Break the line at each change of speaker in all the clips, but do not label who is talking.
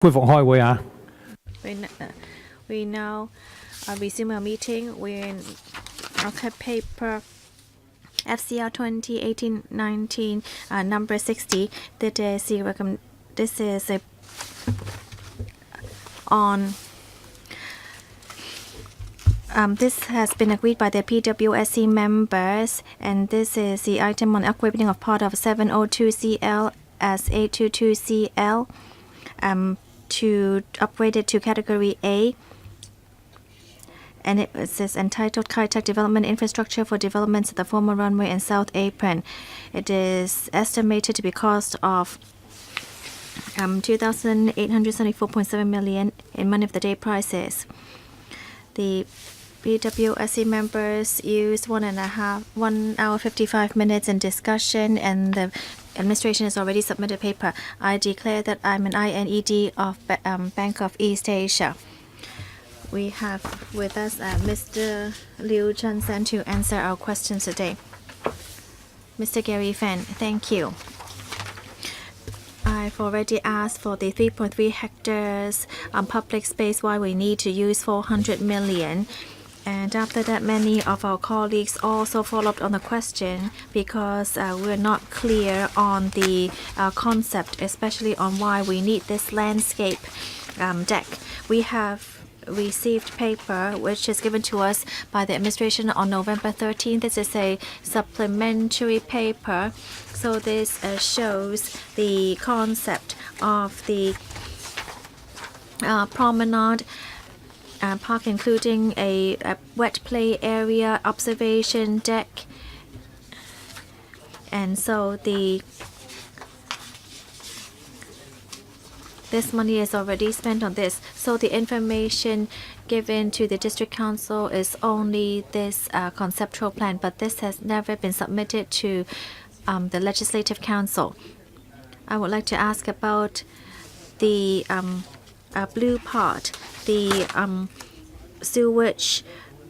恢復開會啊！
We now resume our meeting. We're in our paper FCR 2018-19 number 60. This is on. This has been agreed by the PWSC members, and this is the item on equipping of part of 702CL as 822CL to upgrade it to Category A. And it is entitled Kai Tak Development Infrastructure for Developments of the Former Runway and South Apron. It is estimated to be cost of 2,874.7 million in money of the day prices. The PWSC members used 1 hour 55 minutes in discussion, and the administration has already submitted paper. I declare that I'm an INED of Bank of East Asia. We have with us Mr. Liu Chun-san to answer our questions today. Mr. Gary Fan, thank you. I've already asked for the 3.3 hectares public space, why we need to use 400 million. And after that, many of our colleagues also followed on the question because we're not clear on the concept, especially on why we need this landscape deck. We have received paper which is given to us by the administration on November 13th. This is a supplementary paper. So this shows the concept of the promenade park, including a wet play area, observation deck, and so this money is already spent on this. So the information given to the district council is only this conceptual plan, but this has never been submitted to the legislative council. I would like to ask about the blue part, the sewage,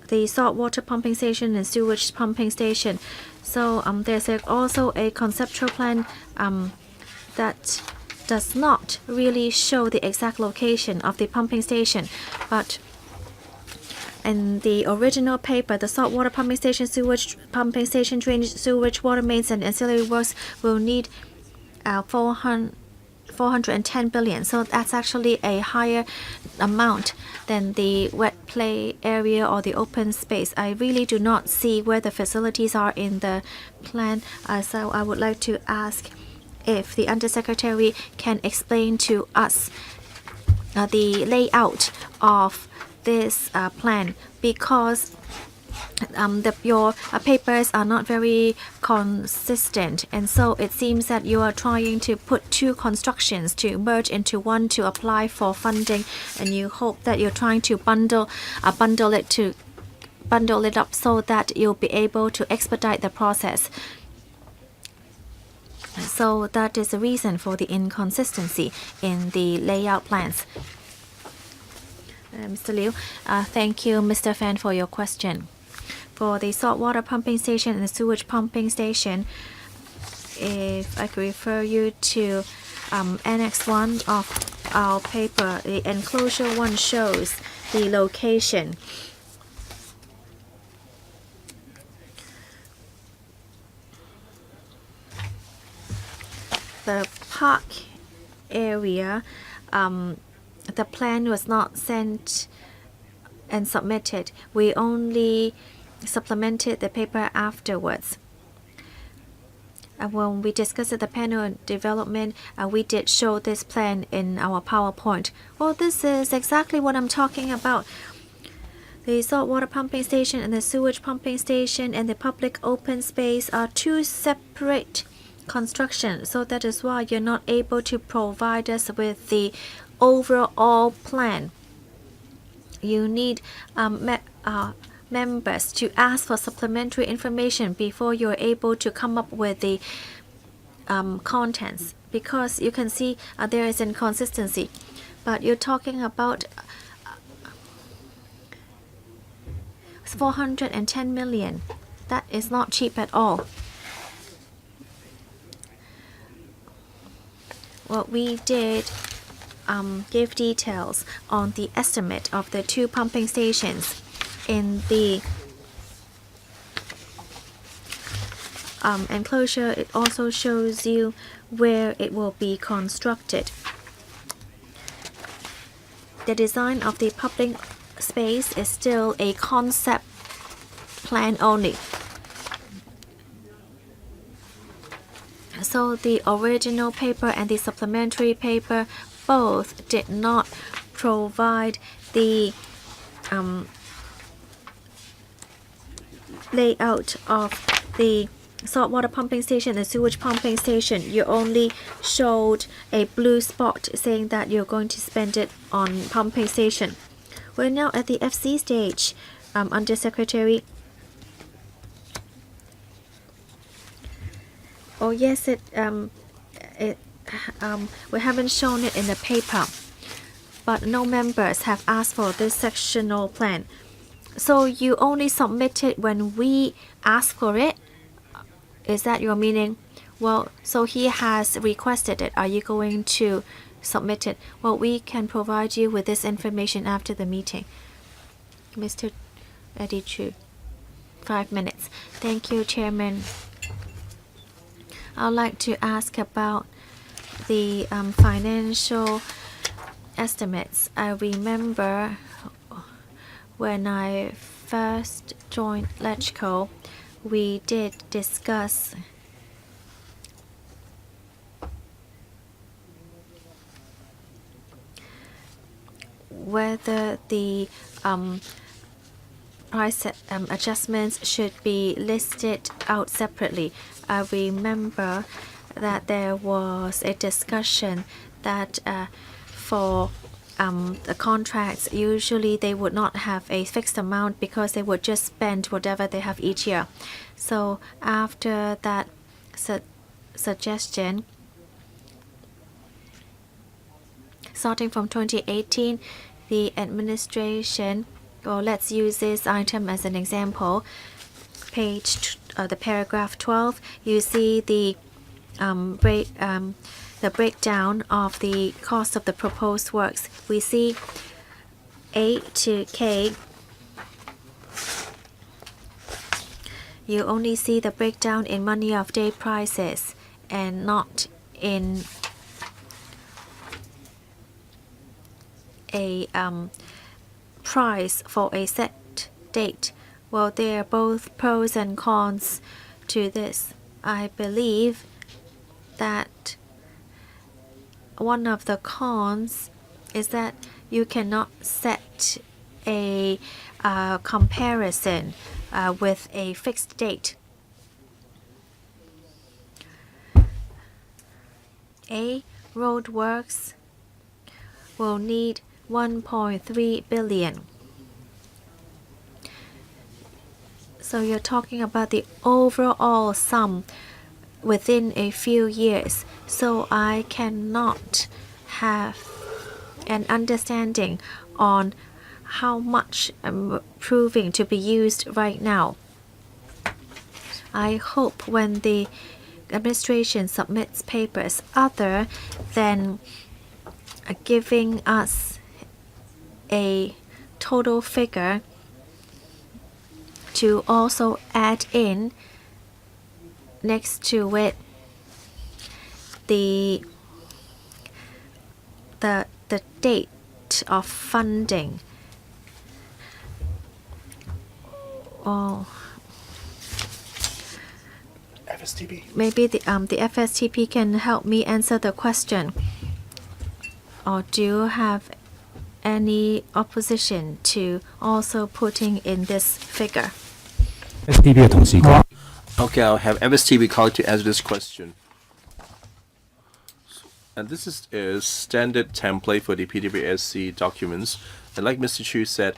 the saltwater pumping station and sewage pumping station. So there's also a conceptual plan that does not really show the exact location of the pumping station, but in the original paper, the saltwater pumping station, sewage pumping station, drainage, sewage, water mains, and ancillary works will need 410 billion. So that's actually a higher amount than the wet play area or the open space. I really do not see where the facilities are in the plan. So I would like to ask if the Undersecretary can explain to us the layout of this plan, because your papers are not very consistent, and so it seems that you are trying to put two constructions to merge into one to apply for funding, and you hope that you're trying to bundle it up so that you'll be able to expedite the process. So that is the reason for the inconsistency in the layout plans. Mr. Liu, thank you, Mr. Fan, for your question. For the saltwater pumping station and the sewage pumping station, if I could refer you to Annex 1 of our paper, the enclosure 1 shows the location. The park area, the plan was not sent and submitted. We only supplemented the paper afterwards. When we discussed the panel development, we did show this plan in our PowerPoint. Well, this is exactly what I'm talking about. The saltwater pumping station and the sewage pumping station and the public open space are two separate construction, so that is why you're not able to provide us with the overall plan. You need members to ask for supplementary information before you're able to come up with the contents, because you can see there is inconsistency. But you're talking about 410 million. That is not cheap at all. What we did give details on the estimate of the 2 pumping stations. In the enclosure, it also shows you where it will be constructed. The design of the public space is still a concept plan only. So the original paper and the supplementary paper both did not provide the layout of the saltwater pumping station and sewage pumping station. You only showed a blue spot saying that you're going to spend it on pumping station. We're now at the FC stage, Under Secretary. Oh yes, we haven't shown it in the paper, but no members have asked for this sectional plan. So you only submit it when we ask for it? Is that your meaning? Well, so he has requested it. Are you going to submit it? Well, we can provide you with this information after the meeting. Mr. Pt2, 5 minutes. Thank you, Chairman. I'd like to ask about the financial estimates. I remember when I first joined LegCo, we did discuss whether the price adjustments should be listed out separately. I remember that there was a discussion that for the contracts, usually they would not have a fixed amount because they would just spend whatever they have each year. So after that suggestion, starting from 2018, the administration, well, let's use this item as an example. The paragraph 12, you see the breakdown of the cost of the proposed works. We see A to K. You only see the breakdown in money of day prices and not in a price for a set date. Well, there are both pros and cons to this. I believe that one of the cons is that you cannot set a comparison with a fixed date. A roadworks will need 1.3 billion. So you're talking about the overall sum within a few years. So I cannot have an understanding on how much I'm proving to be used right now. I hope when the administration submits papers other than giving us a total figure, to also add in next to it the date of funding. Oh,
FSTP.
Maybe the FSTP can help me answer the question. Or do you have any opposition to also putting in this figure?
STB 嘅同事講。
Okay, I'll have FSTP call to answer this question. And this is a standard template for the PWSC documents. And like Mr. Chu said,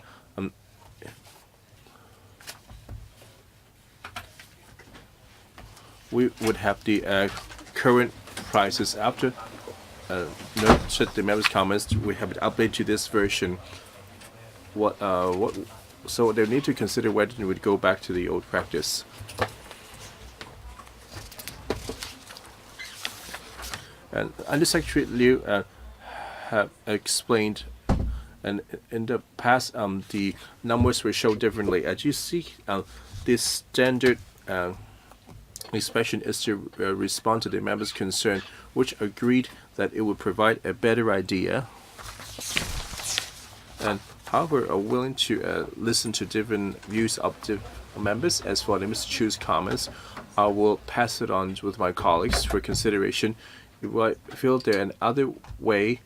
we would have the current prices after noted the members' comments. We have an update to this version. So they need to consider whether they would go back to the old practice. And Under Secretary Liu have explained, and in the past, the numbers were shown differently. As you see, this standard expression is to respond to the members' concern, which agreed that it would provide a better idea, and however are willing to listen to different views of the members. As for the Mr. Chu's comments, I will pass it on with my colleagues for consideration. If I feel there another way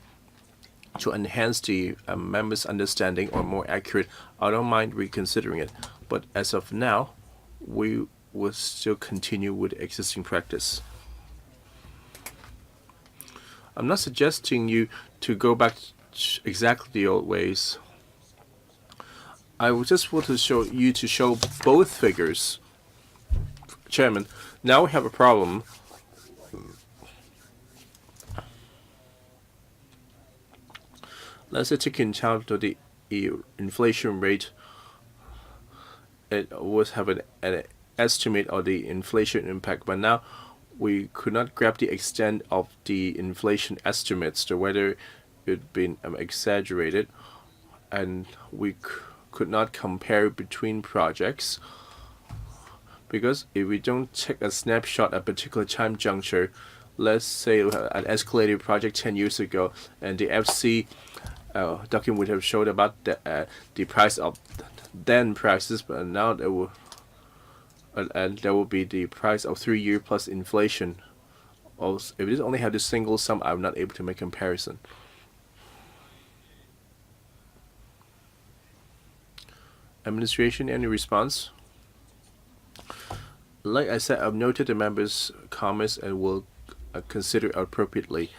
to enhance the members' understanding or more accurate, I don't mind reconsidering it. But as of now, we will still continue with existing practice. I'm not suggesting you to go back to exactly the old ways. I would just want to show both figures. Chairman, now we have a problem. Let's say take into account the inflation rate. It was have an estimate of the inflation impact, but now we could not grab the extent of the inflation estimates, to whether it been exaggerated, and we could not compare between projects, because if we don't take a snapshot at a particular time juncture, let's say an escalated project 10 years ago, and the FC document would have showed about the price of then prices, but now there will and there will be the price of 3 year plus inflation. Also, if it only have the single sum, I'm not able to make comparison. Administration, any response? Like I said, I've noted the members' comments and will consider appropriately.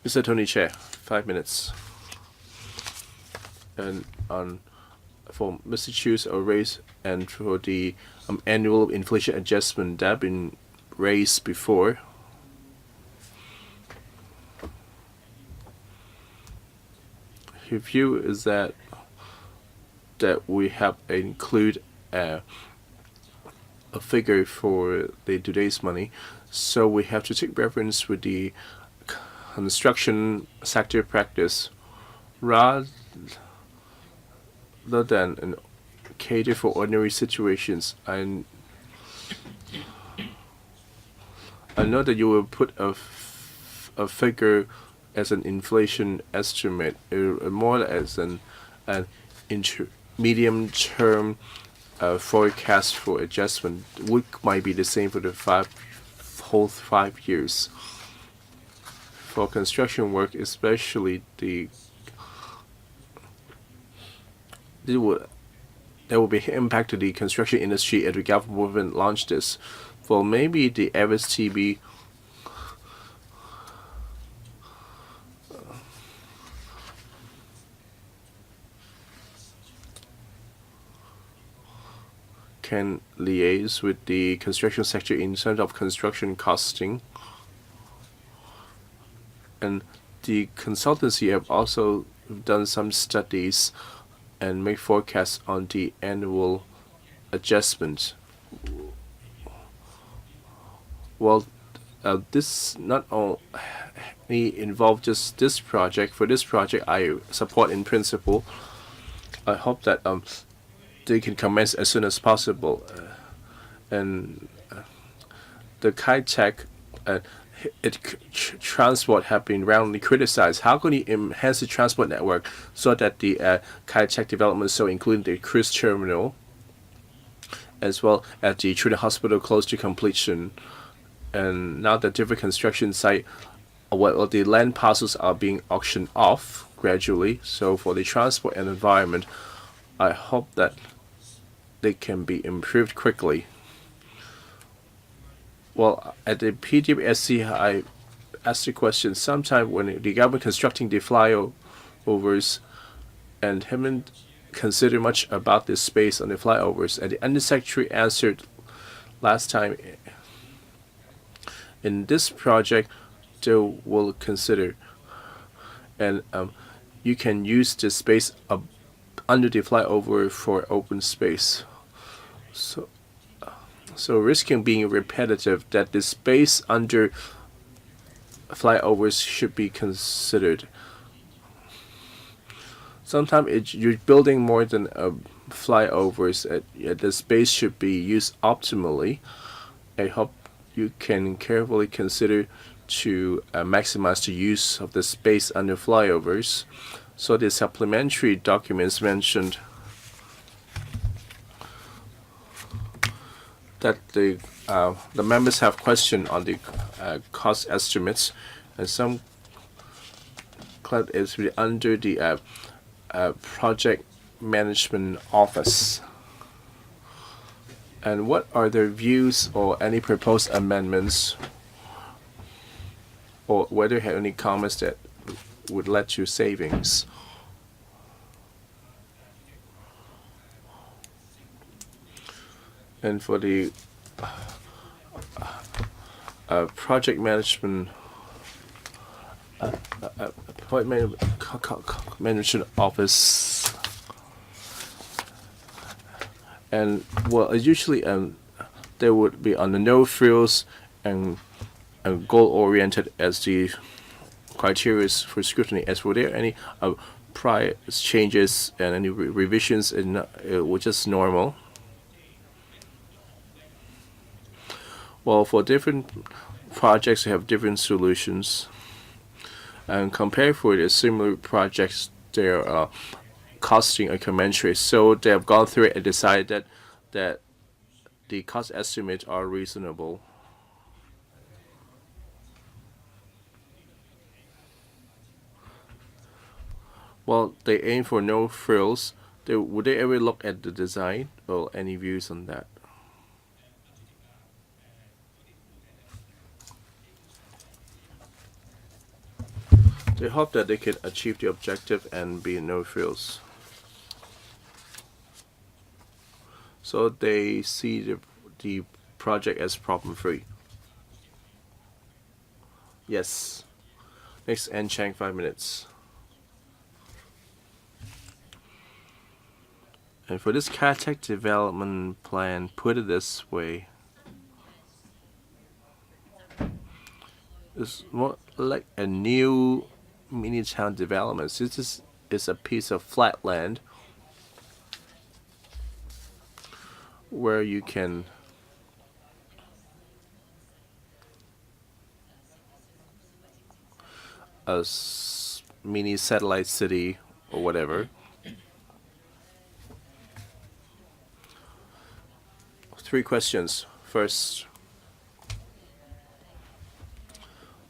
Mr. Tony Chair, 5 minutes. And for Mr. Chu's raise and for the annual inflation adjustment that have been raised before. His view is that we have include a figure for the today's money, so we have to take reference with the construction sector practice rather than cater for ordinary situations. I know that you will put a figure as an inflation estimate, more as an medium-term forecast for adjustment, which might be the same for the whole 5 years. For construction work, especially there will be impact to the construction industry if the government launch this. For maybe the FSTB can liaise with the construction sector in terms of construction costing. And the consultancy have also done some studies and make forecasts on the annual adjustment. Well, this not only involve just this project. For this project, I support in principle. I hope that they can commence as soon as possible. And the Kai-Tak transport have been roundly criticized. How can you enhance the transport network so that the Kai-Tak development, so including the cruise terminal, as well as the children's hospital close to completion, and now the different construction site, the land parcels are being auctioned off gradually. So for the transport and environment, I hope that they can be improved quickly. Well, at the PWSC, I asked the question, sometime when the government constructing the flyovers and haven't considered much about this space on the flyovers, and the undersecretary answered last time, in this project, they will consider, and you can use the space under the flyover for open space. So risking being repetitive, that the space under flyovers should be considered. Sometimes you're building more than flyovers. The space should be used optimally. I hope you can carefully consider to maximize the use of the space under flyovers. So the supplementary documents mentioned that the members have questioned on the cost estimates, and some claim it's really under the project management office. And what are their views or any proposed amendments, or whether you have any comments that would lead to savings? And for the project management management office, and well, usually they would be on the no frills and goal oriented as the criteria for scrutiny. As were there any prior changes and any revisions in which is normal? Well, for different projects, you have different solutions. And compared for the similar projects, they're costing a commensurate. So they have gone through it and decided that the cost estimates are reasonable. Well, they aim for no frills. Would they ever look at the design, or any views on that? They hope that they can achieve the objective and be no frills. So they see the project as problem-free. Yes. Next, Ann Chang, 5 minutes. And for this Caltech development plan, put it this way, it's more like a new mini town development. This is a piece of flat land where you can a mini satellite city or whatever. 3 questions. First,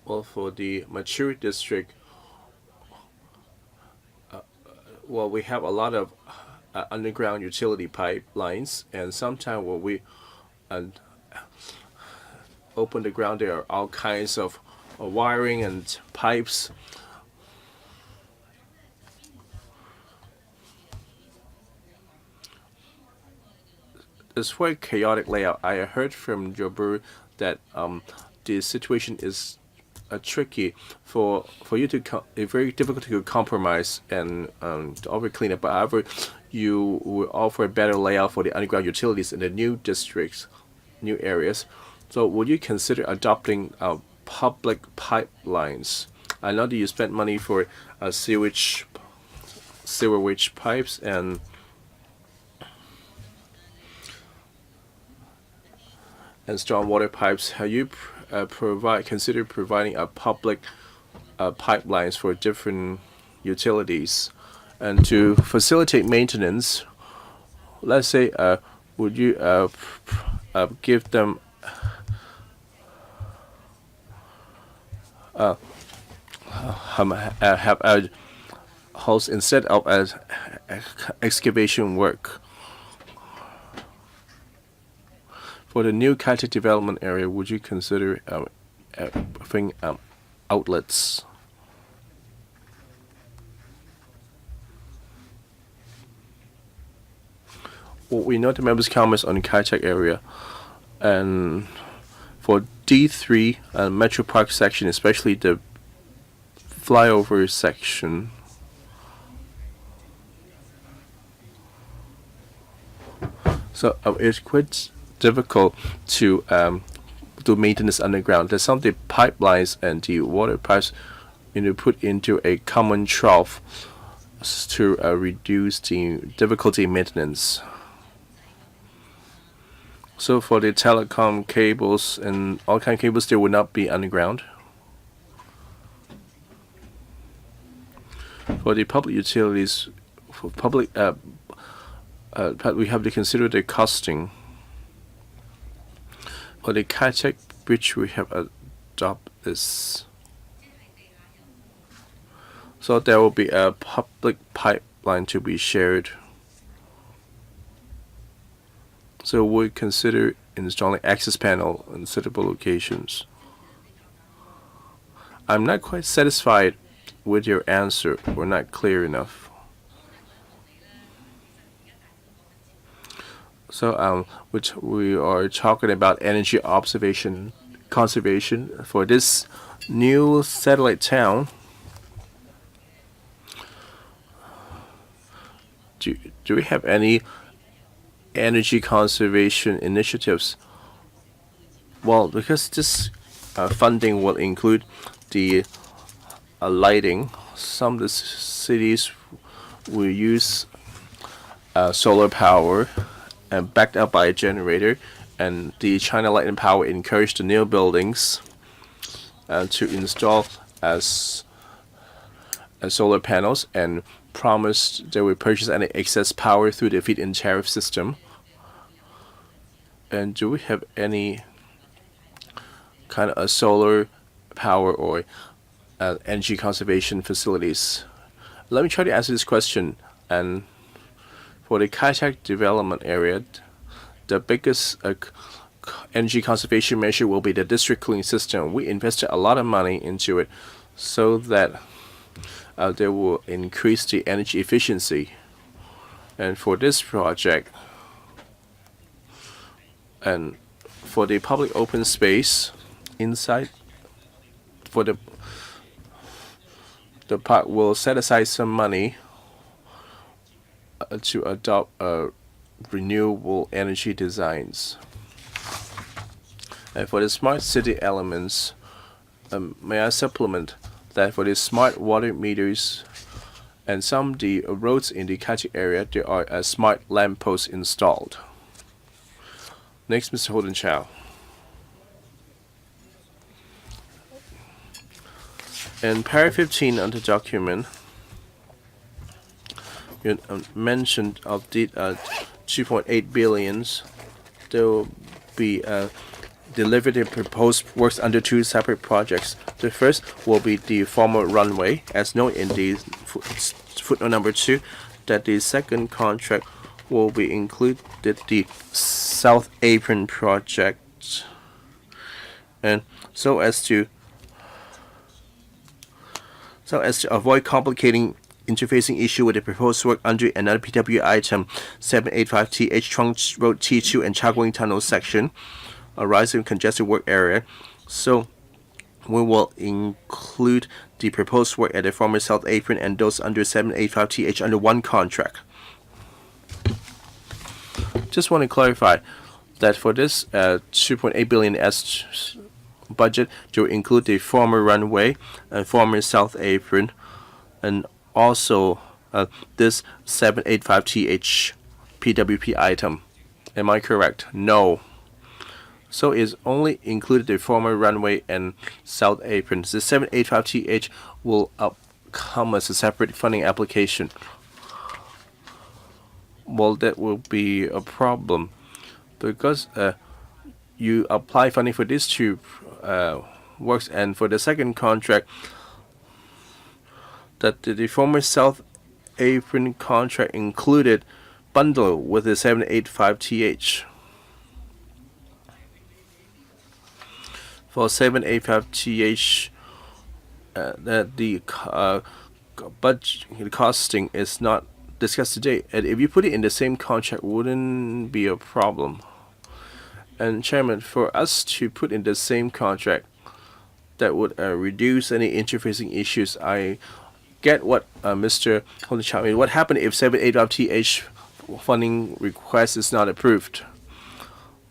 well, for the mature district, well, we have a lot of underground utility pipelines, and sometimes when we open the ground, there are all kinds of wiring and pipes. It's quite chaotic layout. I heard from Jobu that the situation is tricky for you to very difficult to compromise and to over clean up. But however, you will offer a better layout for the underground utilities in the new districts, new areas. So would you consider adopting public pipelines? I know that you spent money for sewerage pipes and stormwater pipes. Have you consider providing a public pipelines for different utilities? And to facilitate maintenance, let's say, would you give them have a host instead of excavation work? For the new Caltech development area, would you consider having outlets? Well, we know the members' comments on the Caltech area, and for D3 Metro Park section, especially the flyover section, so it's quite difficult to do maintenance underground. There's some of the pipelines and the water pipes, put into a common trough to reduce the difficulty in maintenance. So for the telecom cables and all kind of cables, they will not be underground. For the public utilities, for public, we have to consider the costing. For the Kai-Tak Bridge, we have adopted this. So there will be a public pipeline to be shared. So we consider installing access panel in suitable locations. I'm not quite satisfied with your answer, or not clear enough. So which we are talking about energy conservation for this new satellite town. Do we have any energy conservation initiatives? Well, because this funding will include the lighting, some of the cities will use solar power and backed up by a generator, and the China Light and Power encouraged the new buildings to install as solar panels and promised they will purchase any excess power through the feed-in tariff system. And do we have any kind of a solar power or energy conservation facilities? Let me try to answer this question. And for the Kai-Tak development area, the biggest energy conservation measure will be the district cooling system. We invested a lot of money into it so that they will increase the energy efficiency. And for this project, and for the public open space inside, for the park will set aside some money to adopt renewable energy designs. And for the smart city elements, may I supplement that for the smart water meters and some of the roads in the Kai-Tak area, there are smart lampposts installed. Next, Mr. Holden Chow. In paragraph 15 of the document, you mentioned of the 2.8 billions. There will be delivered the proposed works under two separate projects. The first will be the former runway, as noted in the footnote number 2, that the second contract will be included the South Apron project, and so as to avoid complicating interfacing issue with the proposed work under another PW item 785TH Trunk Road T2 and Chaguing Tunnel section arising congested work area. So we will include the proposed work at the former South Apron and those under 785TH under one contract. Just want to clarify that for this 2.8 billion S budget to include the former runway and former South Apron, and also this 785TH PWP item. Am I correct? No. So it's only included the former runway and South Apron. The 785TH will come as a separate funding application. Well, that will be a problem because you apply funding for these two works, and for the second contract, that the former South Apron contract included bundle with the 785TH. For 785TH, that the budget costing is not discussed today, and if you put it in the same contract, wouldn't be a problem. And Chairman, for us to put in the same contract, that would reduce any interfacing issues. I get what Mr. Holden Chow means. What happened if 785TH funding request is not approved?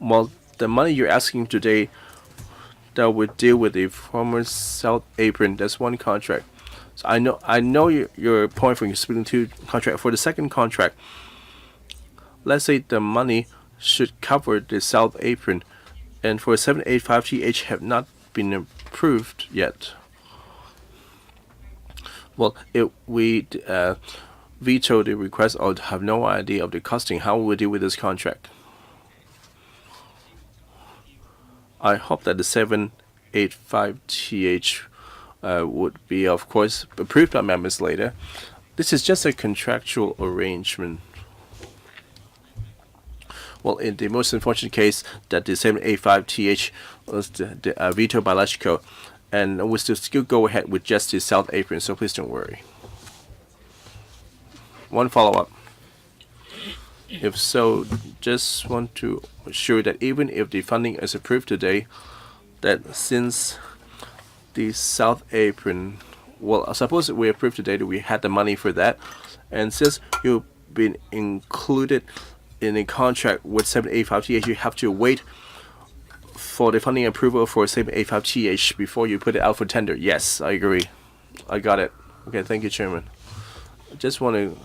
Well, the money you're asking today that would deal with the former South Apron. That's one contract. So I know your point for your splitting two contract. For the second contract, let's say the money should cover the South Apron, and for 785TH have not been approved yet. Well, if we veto the request or have no idea of the costing, how will we deal with this contract? I hope that the 785TH would be, of course, approved by members later. This is just a contractual arrangement. Well, in the most unfortunate case, that the 785TH was vetoed by Electrical, and we still go ahead with just the South Apron, so please don't worry. One follow-up. If so, just want to assure that even if the funding is approved today, that since the South Apron, well, suppose we approved today that we had the money for that, and since you've been included in a contract with 785TH, you have to wait for the funding approval for 785TH before you put it out for tender. Yes, I agree. I got it. Okay, thank you, Chairman. I just want to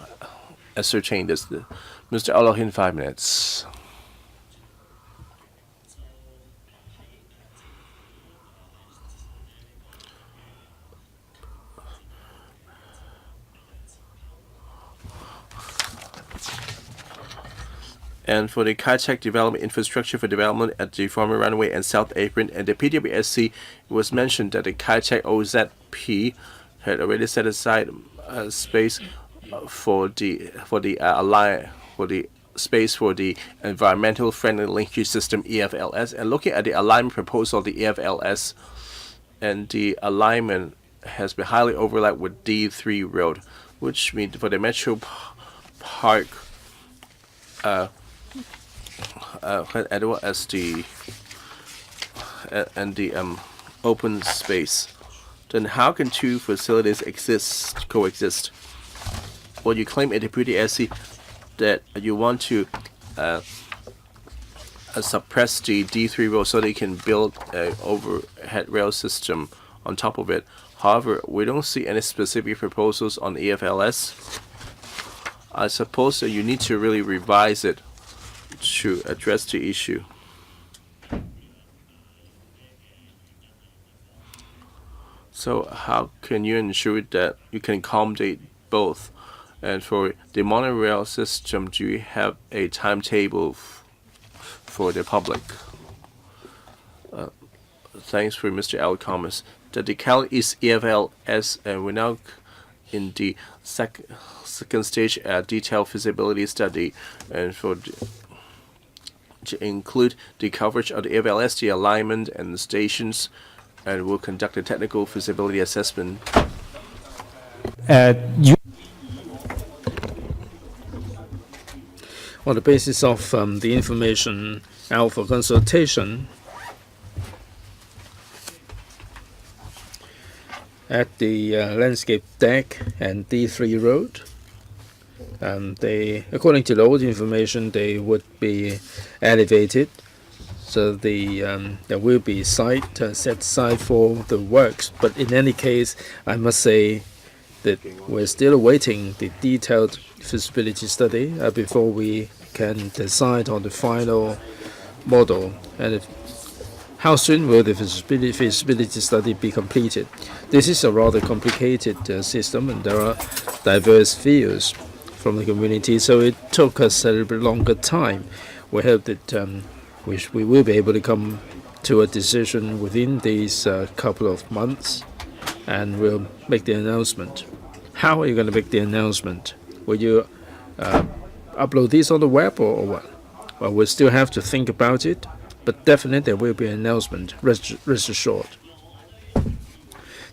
ascertain this. Mr. Alohin, 5 minutes. And for the Kai-Tak development infrastructure for development at the former runway and South Apron and the PWSC, it was mentioned that the Kai-Tak OZP had already set aside space for the space for the environmental friendly linkage system EFLS. And looking at the alignment proposal of the EFLS, and the alignment has been highly overlapped with D3 road, which means for the Metro Park as well as the open space, then how can two facilities coexist? Well, you claim at the PWSC that you want to suppress the D3 road so they can build an overhead rail system on top of it. However, we don't see any specific proposals on EFLS. I suppose that you need to really revise it to address the issue. So how can you ensure that you can accommodate both? And for the monorail system, do you have a timetable for the public? Thanks for Mr. L. comments. The decal is EFLS, and we're now in the second stage detailed feasibility study, and to include the coverage of the EFLS, the alignment, and the stations, and we'll conduct a technical feasibility assessment.
On the basis of the information out for consultation at the landscape deck and D3 road, according to the old information, they would be elevated, so there will be site set aside for the works. But in any case, I must say that we're still awaiting the detailed feasibility study before we can decide on the final model. And how soon will the feasibility study be completed? This is a rather complicated system, and there are diverse views from the community, so it took us a little bit longer time. We hope that we will be able to come to a decision within these couple of months, and we'll make the announcement. How are you going to make the announcement? Will you upload this on the web or what? Well, we'll still have to think about it, but definitely there will be an announcement, rest assured.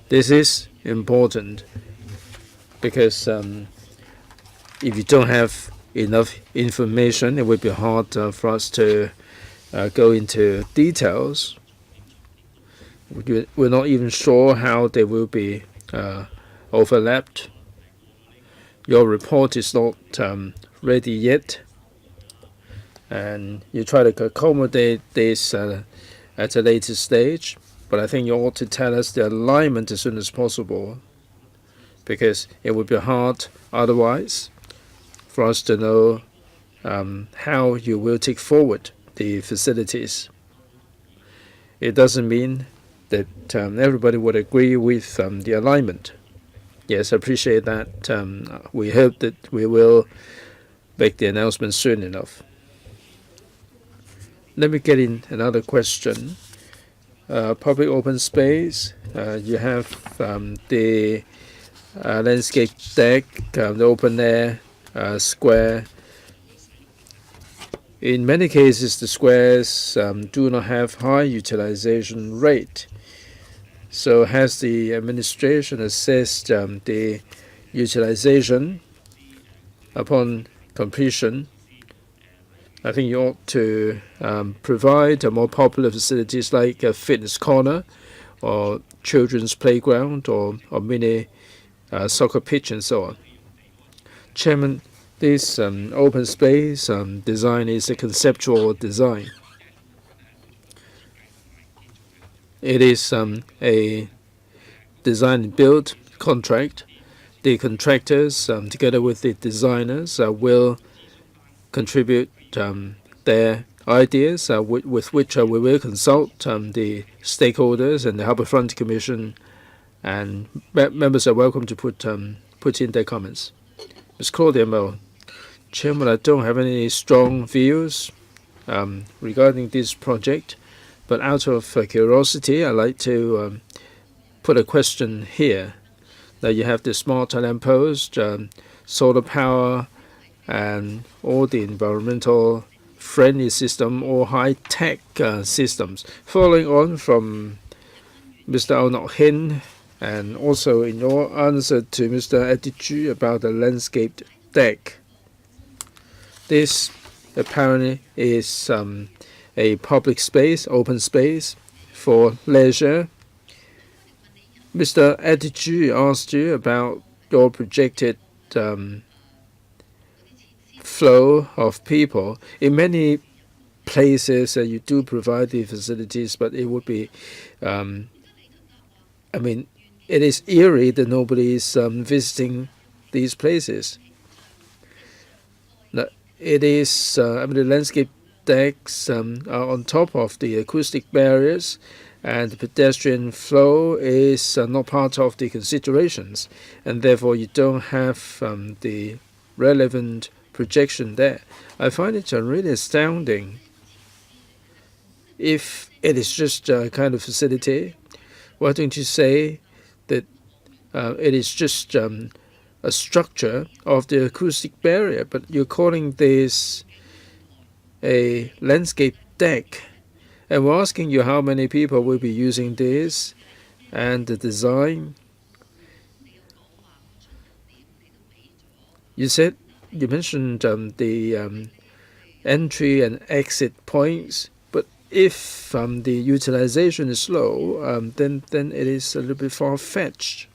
This is important because if you don't have enough information, it will be hard for us to go into details. We're not even sure how they will be overlapped. Your report is not ready yet, and you try to accommodate this at a later stage. but I think you ought to tell us the alignment as soon as possible, because it would be hard otherwise for us to know how you will take forward the facilities. It doesn't mean that everybody would agree with the alignment. Yes, I appreciate that. We hope that we will make the announcement soon enough. Let me get in another question. Public open space. You have the landscape deck, the open air square. In many cases, the squares do not have high utilization rate. So has the administration assessed the utilization upon completion? I think you ought to provide more popular facilities like a fitness corner or children's playground or mini soccer pitch and so on. Chairman, this open space design is a conceptual design. It is a design and build contract. The contractors, together with the designers, will contribute their ideas with which we will consult the stakeholders and the Harbourfront Commission, and members are welcome to put in their comments. Ms. Claudia Mo. Chairman, I don't have any strong views regarding this project, but out of curiosity, I'd like to put a question here. That you have the smart lamppost, solar power, and all the environmental friendly system or high-tech systems. Following on from Mr. Aunok Hin, and also in your answer to Mr. Pt2 about the landscaped deck. This apparently is a public space, open space for leisure. Mr. Pt2 asked you about your projected flow of people. In many places, you do provide the facilities, but it would be, it is eerie that nobody is visiting these places. It is, the landscape decks are on top of the acoustic barriers, and the pedestrian flow is not part of the considerations, and therefore you don't have the relevant projection there. I find it really astounding. If it is just a kind of facility, why don't you say that it is just a structure of the acoustic barrier, but you're calling this a landscape deck, and we're asking you how many people will be using this and the design. You mentioned the entry and exit points, but if the utilization is low, then it is a little bit far-fetched.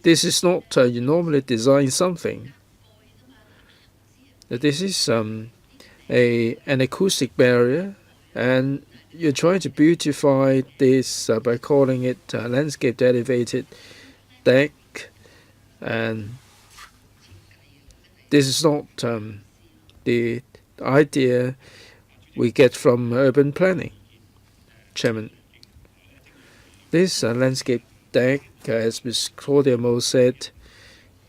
This is not you normally design something. This is an acoustic barrier, and you're trying to beautify this by calling it landscape elevated deck, and this is not the idea we get from urban planning. Chairman, this landscape deck, as Ms. Claudia Mo said,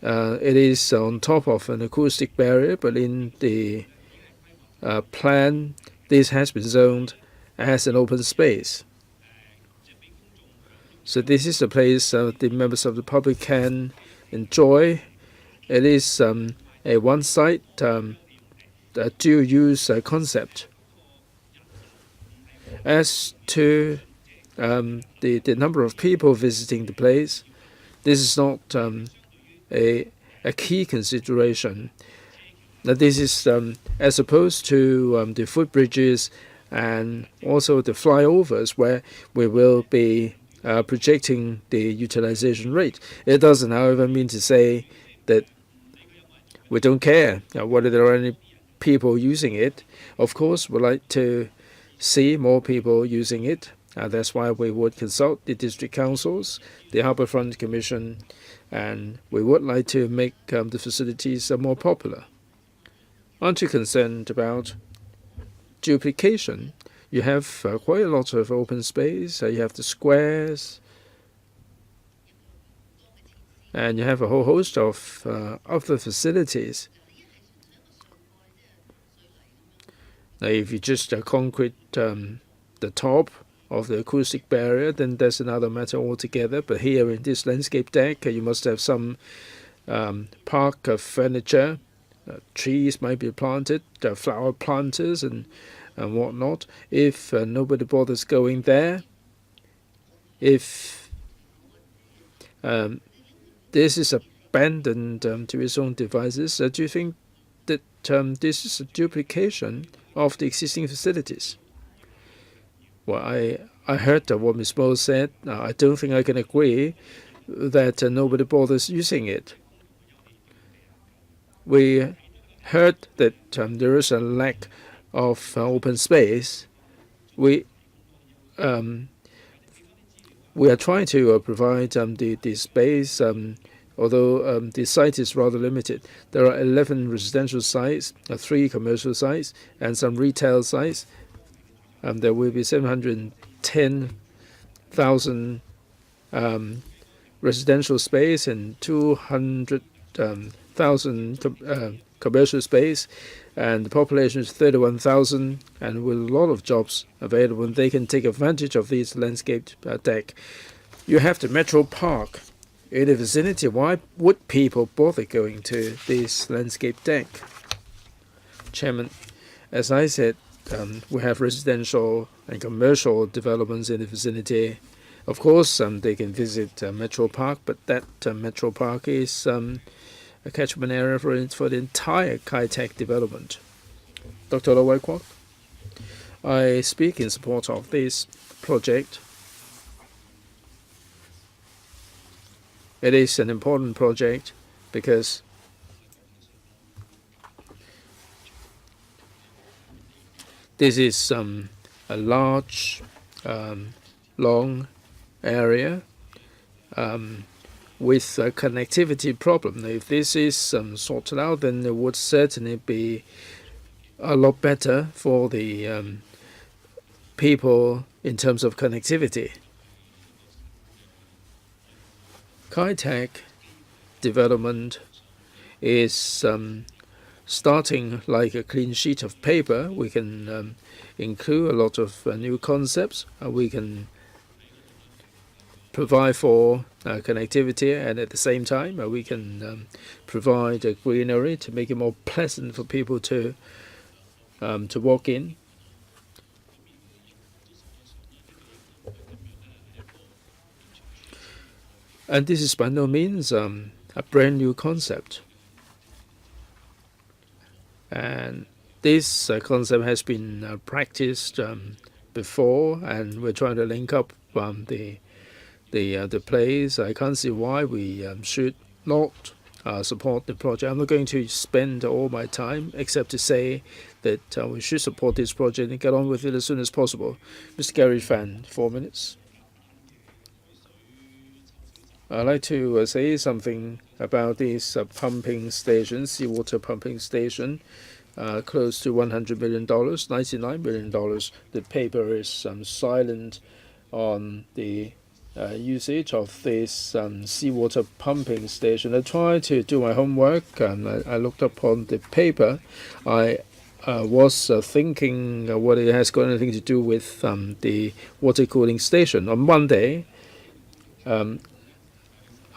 it is on top of an acoustic barrier, but in the plan, this has been zoned as an open space. So this is a place the members of the public can enjoy. It is a one-site dual-use concept. As to the number of people visiting the place, this is not a key consideration. Now, this is as opposed to the footbridges and also the flyovers, where we will be projecting the utilization rate. It doesn't, however, mean to say that we don't care whether there are any people using it. Of course, we'd like to see more people using it. That's why we would consult the district councils, the Harbourfront Commission, and we would like to make the facilities more popular. Aren't you concerned about duplication? You have quite a lot of open space. You have the squares, and you have a whole host of other facilities. Now, if you just concrete the top of the acoustic barrier, then that's another matter altogether. But here in this landscape deck, you must have some park furniture. Trees might be planted, flower planters and whatnot. If nobody bothers going there, if this is abandoned to its own devices, do you think that this is a duplication of the existing facilities? Well, I heard what Ms. Mo said. I don't think I can agree that nobody bothers using it. We heard that there is a lack of open space. We are trying to provide the space, although the site is rather limited. There are 11 residential sites, 3 commercial sites, and some retail sites. There will be 710,000 residential space and 200,000 commercial space, and the population is 31,000, and with a lot of jobs available, and they can take advantage of this landscaped deck. You have the Metro Park in the vicinity. Why would people bother going to this landscape deck? Chairman, as I said, we have residential and commercial developments in the vicinity. Of course, they can visit Metro Park, but that Metro Park is a catchment area for the entire Kai-Tak development. Dr. Lo Wai Kwok, I speak in support of this project. It is an important project because this is a large, long area with a connectivity problem. If this is sorted out, then it would certainly be a lot better for the people in terms of connectivity. Kai-Tak development is starting like a clean sheet of paper. We can include a lot of new concepts. We can provide for connectivity, and at the same time we can provide greenery to make it more pleasant for people to walk in. And this is by no means a brand new concept. And this concept has been practiced before, and we're trying to link up the place. I can't see why we should not support the project. I'm not going to spend all my time except to say that we should support this project and get on with it as soon as possible. Mr. Gary Fan, 4 minutes. I'd like to say something about this pumping station, seawater pumping station, close to $100 million, $99 million. The paper is silent on the usage of this seawater pumping station. I tried to do my homework, and I looked up on the paper. I was thinking what it has got anything to do with the water cooling station. On Monday,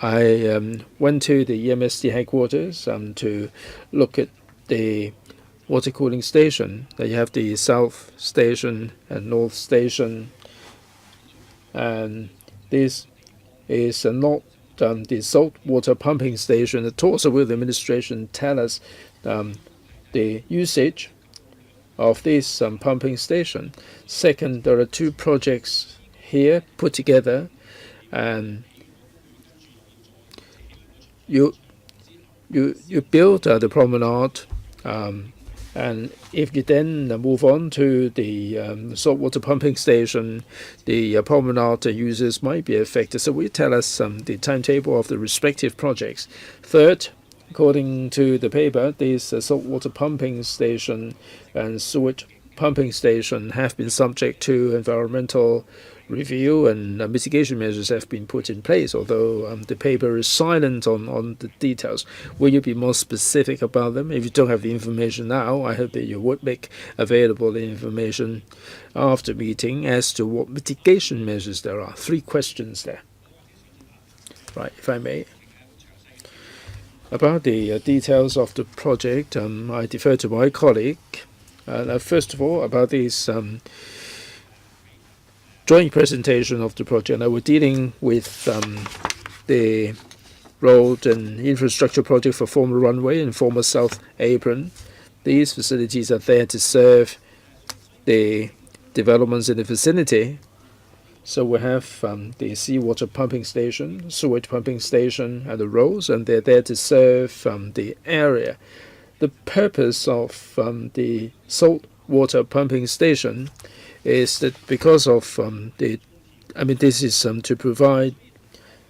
I went to the EMSD headquarters to look at the water cooling station. You have the South Station and North Station, and this is not the salt water pumping station at all. So will the administration tell us the usage of this pumping station? Second, there are 2 projects here put together, and you build the promenade And if you then move on to the saltwater pumping station, the promenade users might be affected. So we tell us the timetable of the respective projects. Third, according to the paper, these saltwater pumping station and sewage pumping station have been subject to environmental review, and mitigation measures have been put in place, although the paper is silent on the details. Will you be more specific about them? If you don't have the information now, I hope that you would make available the information after meeting as to what mitigation measures there are. 3 questions there. Right, if I may. About the details of the project, I defer to my colleague. First of all, about these joint presentation of the project. Now we're dealing with the road and infrastructure project for former runway and former South Apron. These facilities are there to serve the developments in the vicinity. So we have the seawater pumping station, sewage pumping station, and the roads, and they're there to serve the area. The purpose of the saltwater pumping station is that because of this is to provide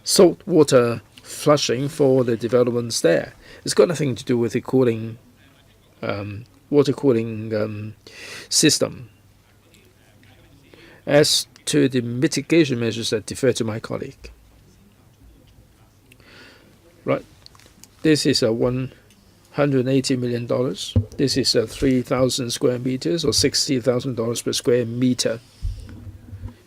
salt water flushing for the developments there. It's got nothing to do with the cooling, water cooling system. As to the mitigation measures, I defer to my colleague. Right, this is a $180 million. This is 3,000 square meters, or $60,000 per square meter.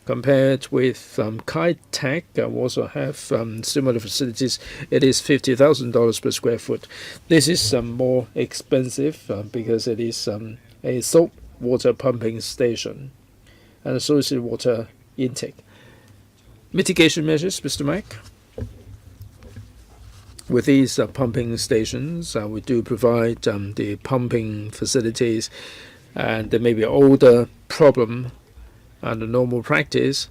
Compared with Kai Tak, we also have similar facilities. It is $50,000 per square foot. This is more expensive because it is a salt water pumping station and associated water intake. Mitigation measures, Mr. Mack? With these pumping stations, we do provide the pumping facilities, and there may be an older problem, and the normal practice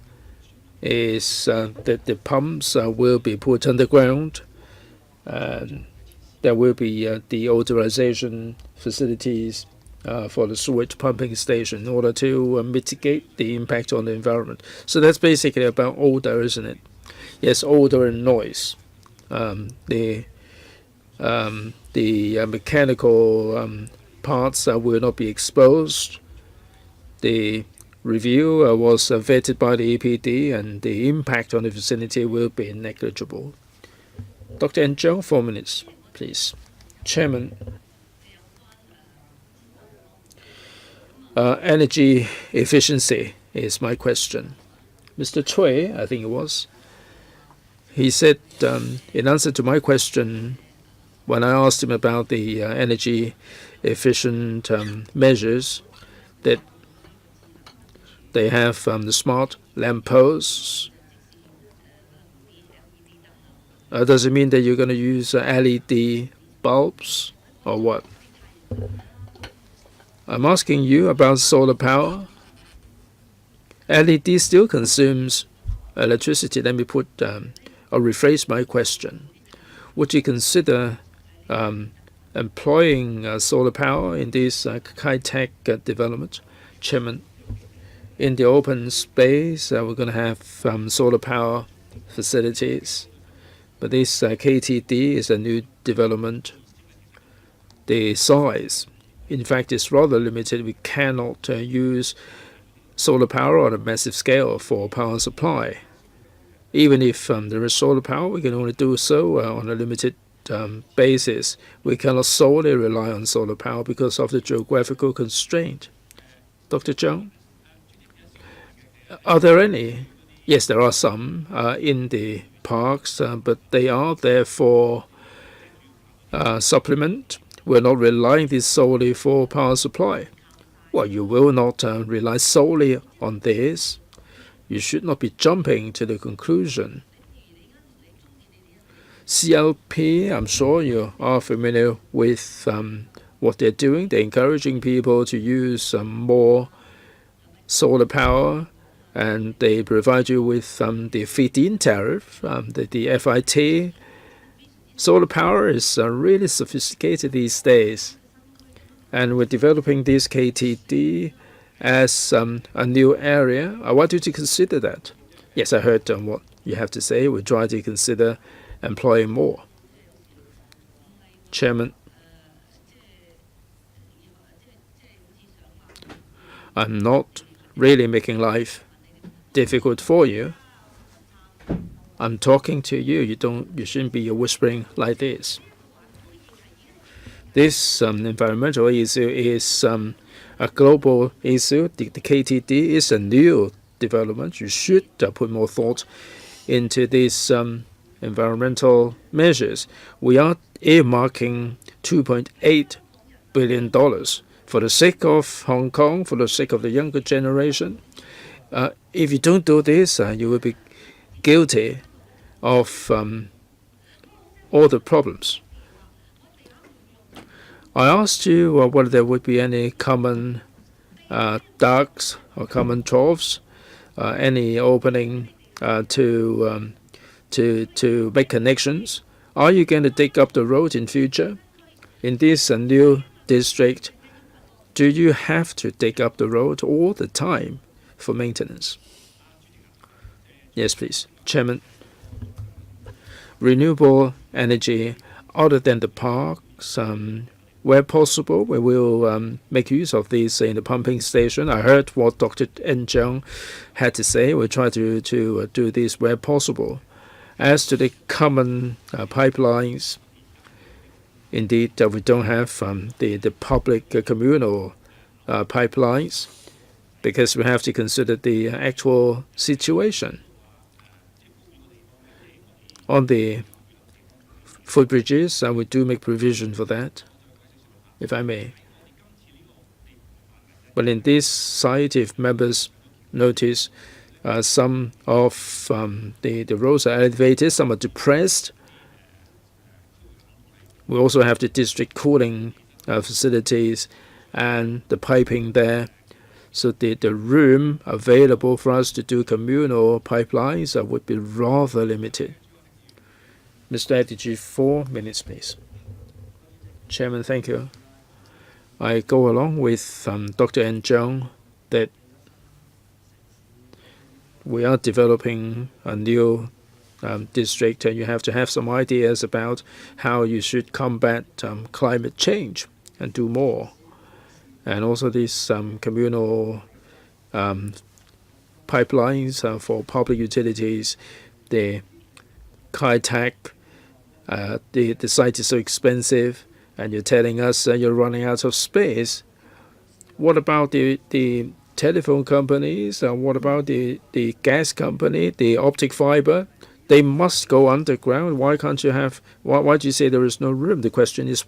is that the pumps will be put underground, and there will be deodorization facilities for the sewage pumping station in order to mitigate the impact on the environment. So that's basically about odor, isn't it? Yes, odor and noise. The mechanical parts will not be exposed. The review was vetted by the EPD, and the impact on the vicinity will be negligible. Dr. N. Zhou, 4 minutes, please. Chairman, energy efficiency is my question. Mr. Cui, I think it was, he said, in answer to my question, when I asked him about the energy efficient measures, that they have the smart lampposts. Does it mean that you're going to use LED bulbs or what? I'm asking you about solar power. LED still consumes electricity. Let me put or rephrase my question. Would you consider employing solar power in this high-tech development? Chairman, in the open space, we're going to have solar power facilities. But this KTD is a new development. The size, in fact, is rather limited. We cannot use solar power on a massive scale for power supply. Even if there is solar power, we can only do so on a limited basis. We cannot solely rely on solar power because of the geographical constraint. Dr. Zhang, are there any? Yes, there are some in the parks, but they are there for supplement. We're not relying this solely for power supply. Well, you will not rely solely on this. You should not be jumping to the conclusion. CLP, I'm sure you are familiar with what they're doing. They're encouraging people to use more solar power, and they provide you with the feed-in tariff, the FIT. Solar power is really sophisticated these days, and we're developing this KTD as a new area. I want you to consider that. Yes, I heard what you have to say. We try to consider employing more. Chairman, I'm not really making life difficult for you. I'm talking to you. You shouldn't be whispering like this. This environmental issue is a global issue. The KTD is a new development. You should put more thought into these environmental measures. We are earmarking $2.8 billion for the sake of Hong Kong, for the sake of the younger generation. If you don't do this, you will be guilty of all the problems. I asked you whether there would be any common ducts or common troughs, any opening to make connections. Are you going to dig up the road in future? In this new district, do you have to dig up the road all the time for maintenance? Yes, please. Chairman, renewable energy other than the parks, where possible, we will make use of these in the pumping station. I heard what Dr. N. Zhang had to say. We'll try to do this where possible. As to the common pipelines, indeed, we don't have the public communal pipelines because we have to consider the actual situation. On the footbridges, we do make provision for that, if I may. But in this site, if members notice, some of the roads are elevated, some are depressed. We also have the district cooling facilities and the piping there. So the room available for us to do communal pipelines would be rather limited. Mr. Attitude, 4 minutes, please. Chairman, thank you. I go along with Dr. N. Zhang that we are developing a new district, and you have to have some ideas about how you should combat climate change and do more. And also these communal pipelines for public utilities, the high-tech, the site is so expensive, and you're telling us you're running out of space. What about the telephone companies? What about the gas company, the optic fiber? They must go underground. Why can't you have? Why do you say there is no room? The question is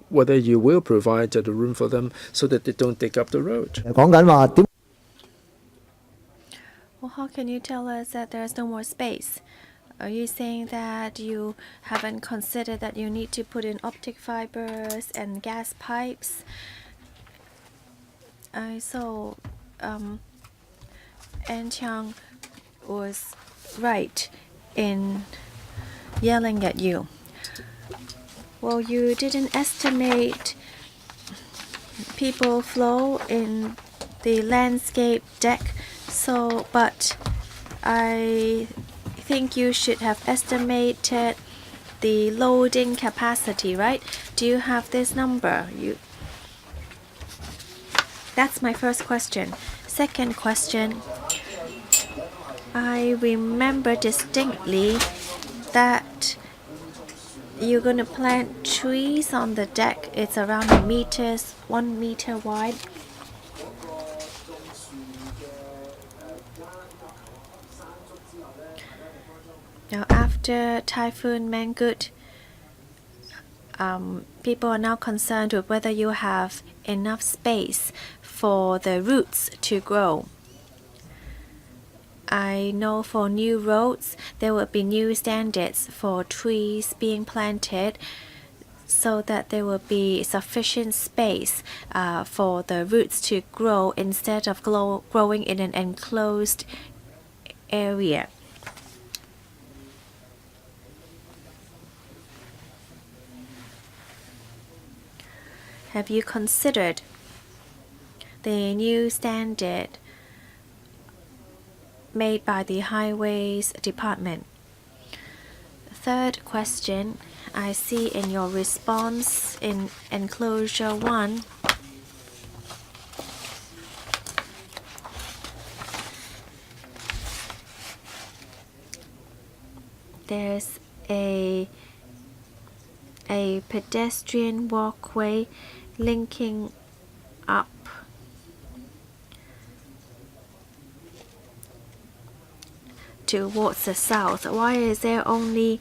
whether you will provide the room for them so that they don't dig up the road.
Well, how can you tell us that there's no more space? Are you saying that you haven't considered that you need to put in optic fibers and gas pipes? So, An Chang was right in yelling at you. Well, you didn't estimate people flow in the landscape deck, but I think you should have estimated the loading capacity, right? Do you have this number? That's my first question. Second question, I remember distinctly that you're going to plant trees on the deck. It's around 1 meter wide. Now, after Typhoon Mangkhut, people are now concerned with whether you have enough space for the roots to grow. I know for new roads, there will be new standards for trees being planted so that there will be sufficient space for the roots to grow instead of growing in an enclosed area. have you considered the new standard made by the Highways Department? Third question, I see in your response in enclosure 1, there's a pedestrian walkway linking up towards the south. Why is there only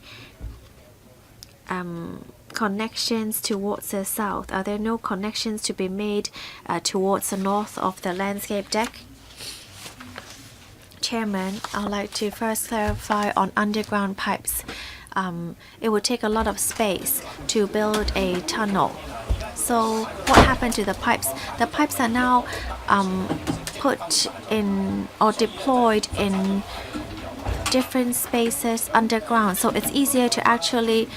connections towards the south? Are there no connections to be made towards the north of the landscape deck? Chairman, I'd like to first clarify on underground pipes. It would take a lot of space to build a tunnel. So what happened to the pipes? The pipes are now put in or deployed in different spaces underground. So it's easier to actually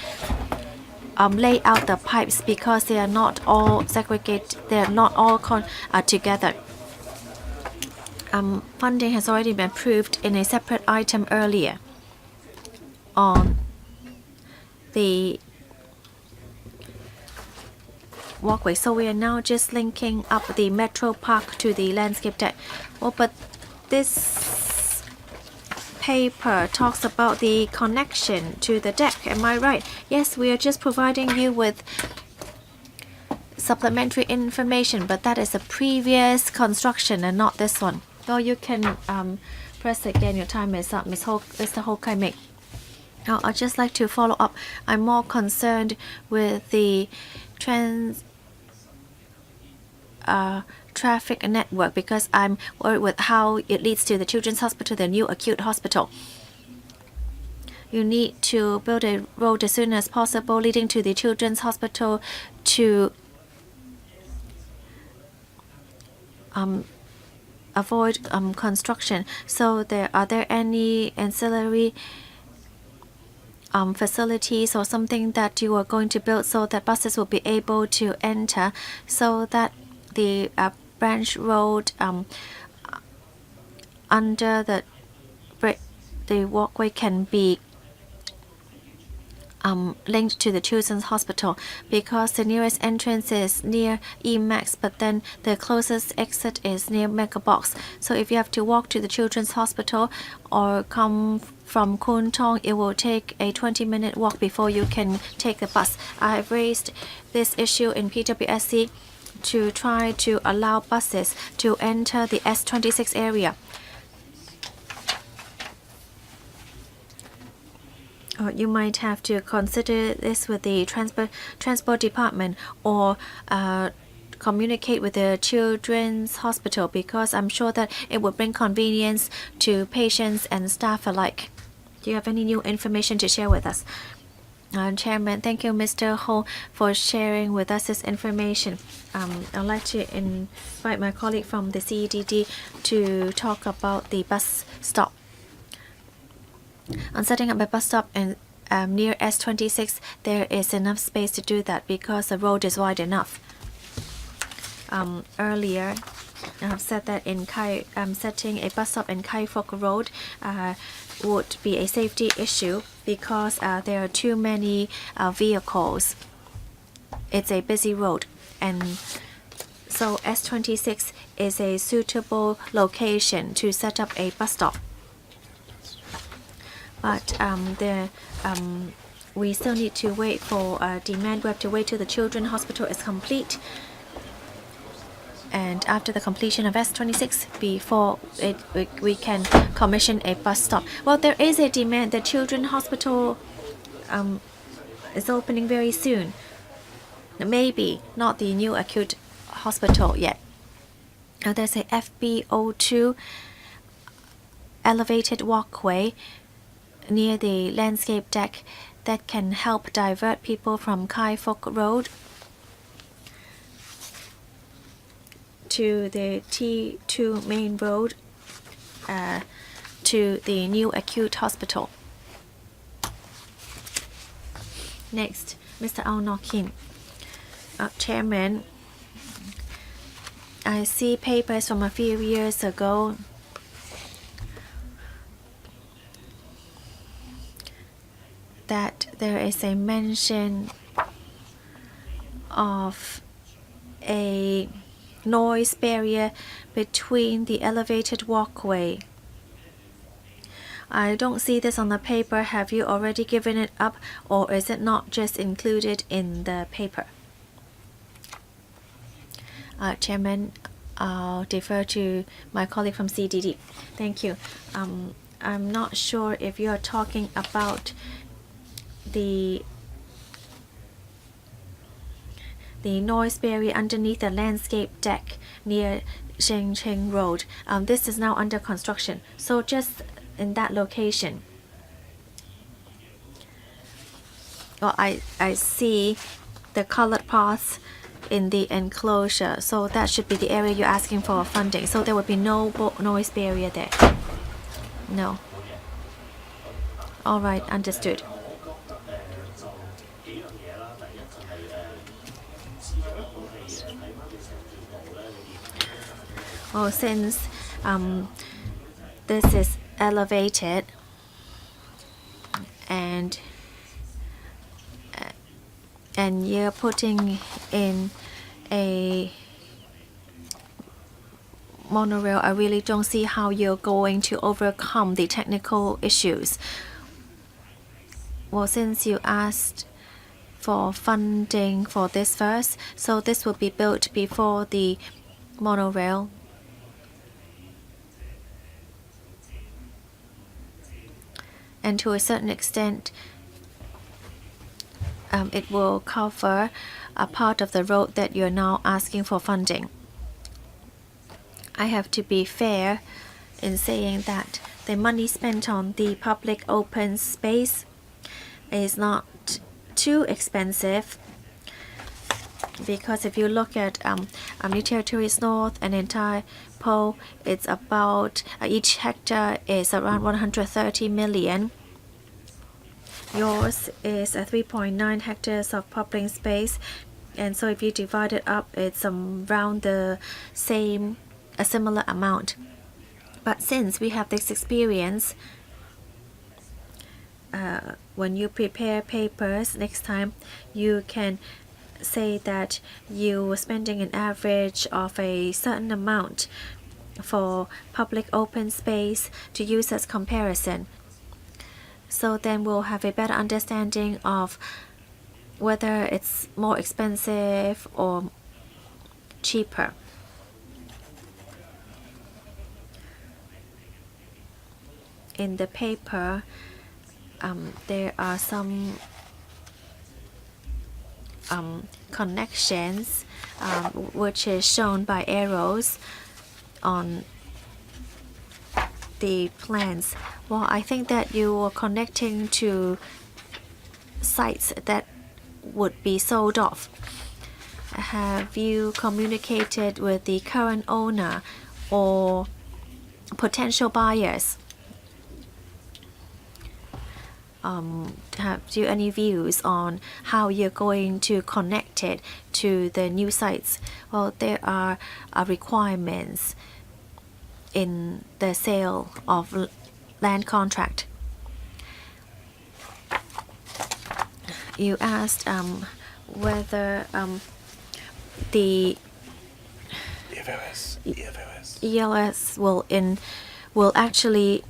lay out the pipes because they are not all segregated. They are not all together. Funding has already been approved in a separate item earlier on the walkway. So we are now just linking up the Metro Park to the landscape deck. Well, but this paper talks about the connection to the deck. Am I right? Yes, we are just providing you with supplementary information, but that is a previous construction and not this one. Well, you can press again. Your time is up, Mr. Ho Kai Mik. Now, I'd just like to follow up. I'm more concerned with the traffic network because I'm worried with how it leads to the Children's Hospital, the new acute hospital. You need to build a road as soon as possible leading to the Children's Hospital to avoid construction. So are there any ancillary facilities or something that you are going to build so that buses will be able to enter, so that the branch road under the walkway can be linked to the Children's Hospital, because the nearest entrance is near EMAX, but then the closest exit is near Megabox. So if you have to walk to the Children's Hospital or come from Kwun Tong, it will take a 20-minute walk before you can take the bus. I have raised this issue in PWSC to try to allow buses to enter the S26 area. You might have to consider this with the transport department or communicate with the Children's Hospital, because I'm sure that it would bring convenience to patients and staff alike. Do you have any new information to share with us? Chairman, thank you, Mr. Ho, for sharing with us this information. I'd like to invite my colleague from the CEDD to talk about the bus stop. On setting up a bus stop in near S26, there is enough space to do that because the road is wide enough. Earlier, I've said that setting a bus stop in Kai Fok Road would be a safety issue because there are too many vehicles. It's a busy road, and so S26 is a suitable location to set up a bus stop. But we still need to wait for demand. We have to wait till the Children's Hospital is complete, and after the completion of S26, before we can commission a bus stop. Well, there is a demand. The Children's Hospital is opening very soon. Maybe not the new acute hospital yet. Now there's a FBO2 elevated walkway near the landscape deck that can help divert people from Kai Fok Road to the T2 main road to the new acute hospital. Next, Mr. Ao Nok Hin. Chairman, I see papers from a few years ago that there is a mention of a noise barrier between the elevated walkway. I don't see this on the paper. Have you already given it up, or is it not just included in the paper? Chairman, I'll defer to my colleague from CDD. Thank you. I'm not sure if you're talking about the noise barrier underneath the landscape deck near Sheng Cheng Road. This is now under construction. So just in that location. Well, I see the colored parts in the enclosure. So that should be the area you're asking for funding. So there would be no noise barrier there. No. All right, understood. Well, since this is elevated and you're putting in a monorail, I really don't see how you're going to overcome the technical issues. Well, since you asked for funding for this first, so this will be built before the monorail. And to a certain extent, it will cover a part of the road that you're now asking for funding. I have to be fair in saying that the money spent on the public open space is not too expensive, because if you look at New Terrace North and entire Po, it's about each hectare is around 130 million. Yours is 3.9 hectares of public space, and so if you divide it up, it's around a similar amount. But since we have this experience, when you prepare papers next time, you can say that you were spending an average of a certain amount for public open space to use as comparison. So then we'll have a better understanding of whether it's more expensive or cheaper. In the paper, there are some connections which is shown by arrows on the plans. Well, I think that you are connecting to sites that would be sold off. Have you communicated with the current owner or potential buyers? Have you any views on how you're going to connect it to the new sites? Well, there are requirements in the sale of land contract. You asked whether the ELS will actually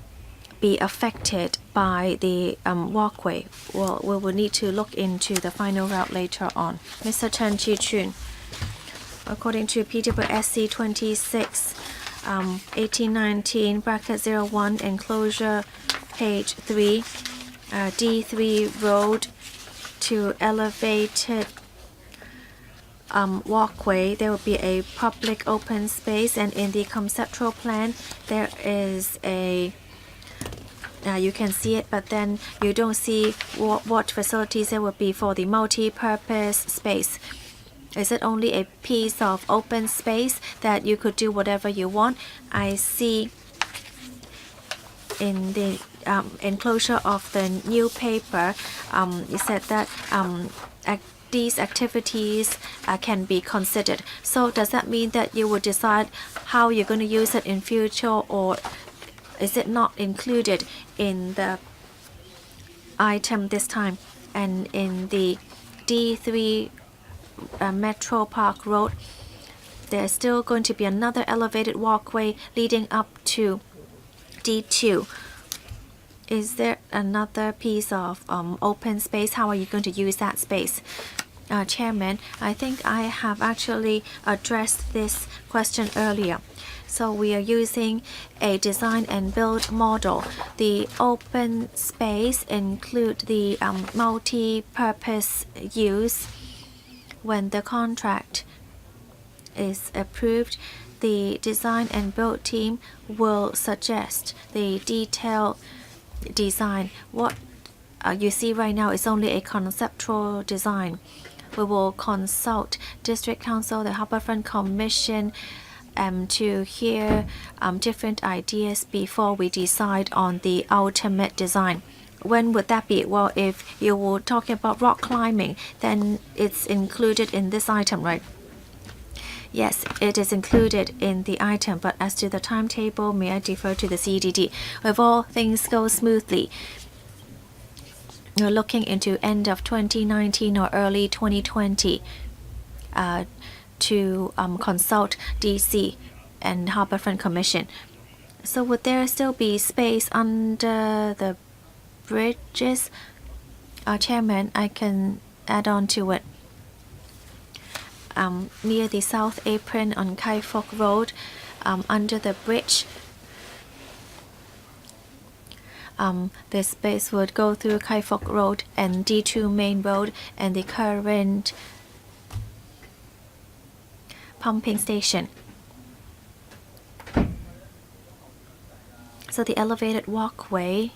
be affected by the walkway. Well, we will need to look into the final route later on. Mr. Chen Chi-chun, according to PWSC 26 1819 bracket 01 enclosure page 3, D3 road to elevated walkway, there will be a public open space, and in the conceptual plan there is a you can see it, but then you don't see what facilities there will be for the multi-purpose space. Is it only a piece of open space that you could do whatever you want? I see in the enclosure of the new paper, you said that these activities can be considered. So does that mean that you will decide how you're going to use it in future, or is it not included in the item this time? And in the D3 Metro Park Road, there's still going to be another elevated walkway leading up to D2. Is there another piece of open space? How are you going to use that space? Chairman, I think I have actually addressed this question earlier. So we are using a design and build model. The open space include the multi-purpose use. When the contract is approved, the design and build team will suggest the detailed design. What you see right now is only a conceptual design. We will consult District Council, the Harbourfront Commission, to hear different ideas before we decide on the ultimate design. When would that be? Well, if you were talking about rock climbing, then it's included in this item, right? Yes, it is included in the item, but as to the timetable, may I defer to the CDD? If all things go smoothly, you're looking into end of 2019 or early 2020 to consult DC and Harbourfront Commission. So would there still be space under the bridges? Chairman, I can add on to it. Near the South Apron on Kai Fok Road, under the bridge, the space would go through Kai Fok Road and D2 Main Road and the current pumping station. So the elevated walkway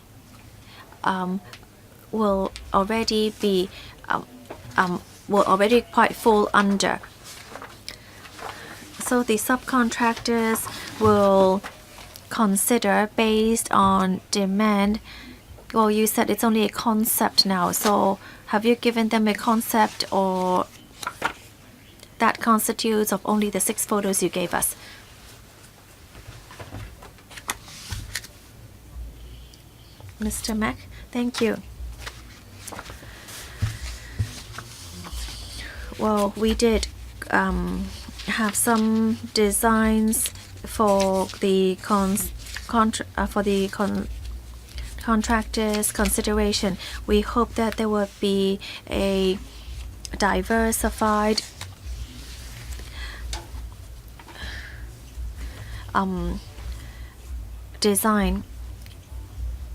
will already be quite full under. So the subcontractors will consider based on demand. Well, you said it's only a concept now, so have you given them a concept, or that constitutes of only the 6 photos you gave us? Mr. Mack, thank you. Well, we did have some designs for the contractors' consideration. We hope that there will be a diversified design.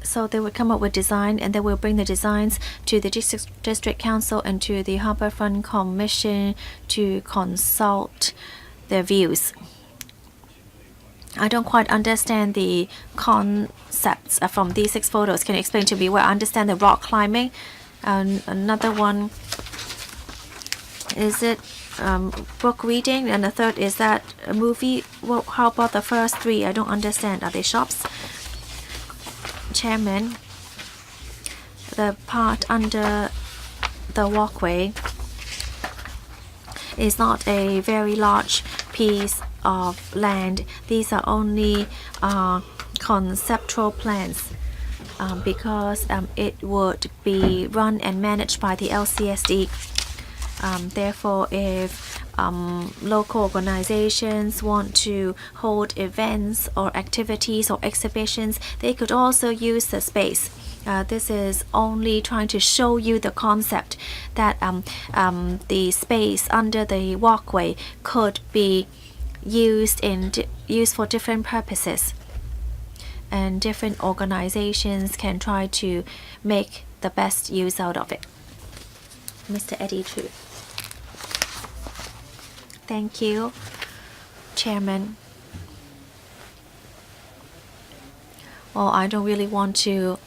So they will come up with design, and they will bring the designs to the district council and to the Harbourfront Commission to consult their views. I don't quite understand the concepts from these 6 photos. Can you explain to me? Well, I understand the rock climbing. And another one, is it book reading? And the third, is that a movie? Well, how about the first 3? I don't understand. Are they shops? Chairman, the part under the walkway is not a very large piece of land. These are only conceptual plans because it would be run and managed by the LCSD. Therefore, if local organizations want to hold events or activities or exhibitions, they could also use the space. This is only trying to show you the concept that the space under the walkway could be used for different purposes, and different organizations can try to make the best use out of it. Mr. Pt2. Thank you, Chairman. Well, I don't really want to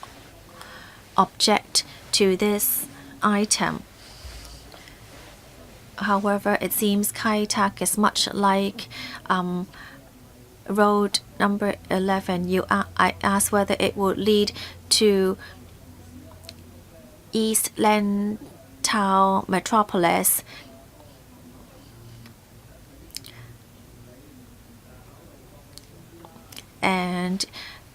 object to this item. However, it seems Kai Tak is much like road number 11, I asked whether it would lead to East Lantau Metropolis. And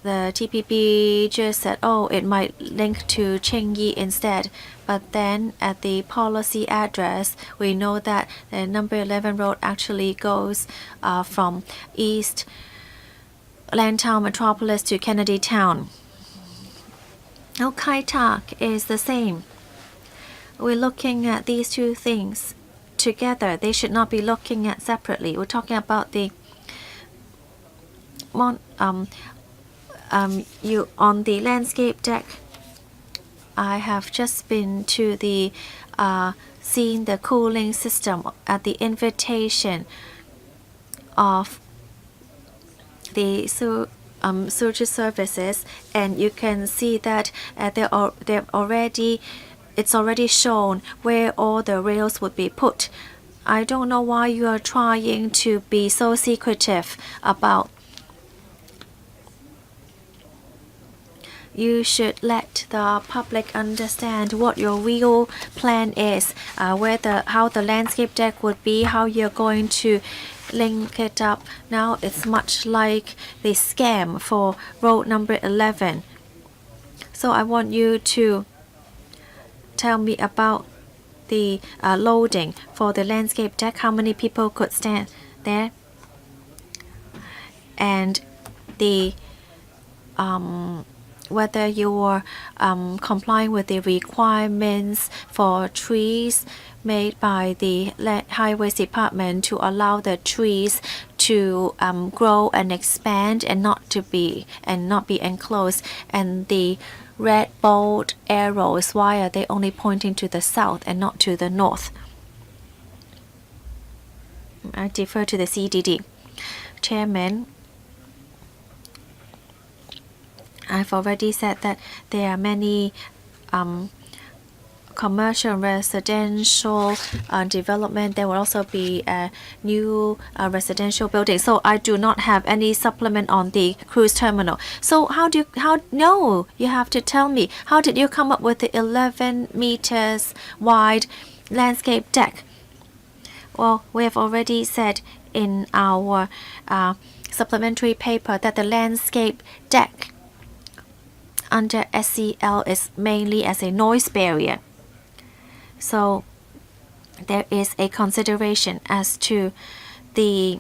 the TPP just said, oh, it might link to Chengyi instead. But then at the policy address, we know that the number 11 road actually goes from East Lantau Metropolis to Kennedy Town. Now, Kai Tak is the same. We're looking at these two things together. They should not be looking at separately. We're talking about the you on the landscape deck. I have just been to the seen the cooling system at the invitation of the sewage services, and you can see that it's already shown where all the rails would be put. I don't know why you are trying to be so secretive about. You should let the public understand what your real plan is, how the landscape deck would be, how you're going to link it up. Now it's much like the scam for road number 11. So I want you to tell me about the loading for the landscape deck, how many people could stand there, and the whether you're complying with the requirements for trees made by the Highways Department to allow the trees to grow and expand and not be enclosed. And the red bold arrows, why are they only pointing to the south and not to the north? I defer to the CDD. Chairman, I've already said that there are many commercial and residential development. There will also be a new residential building. So I do not have any supplement on the cruise terminal. So no, you have to tell me, how did you come up with the 11 meters wide landscape deck? Well, we have already said in our supplementary paper that the landscape deck under SCL is mainly as a noise barrier. So there is a consideration as to the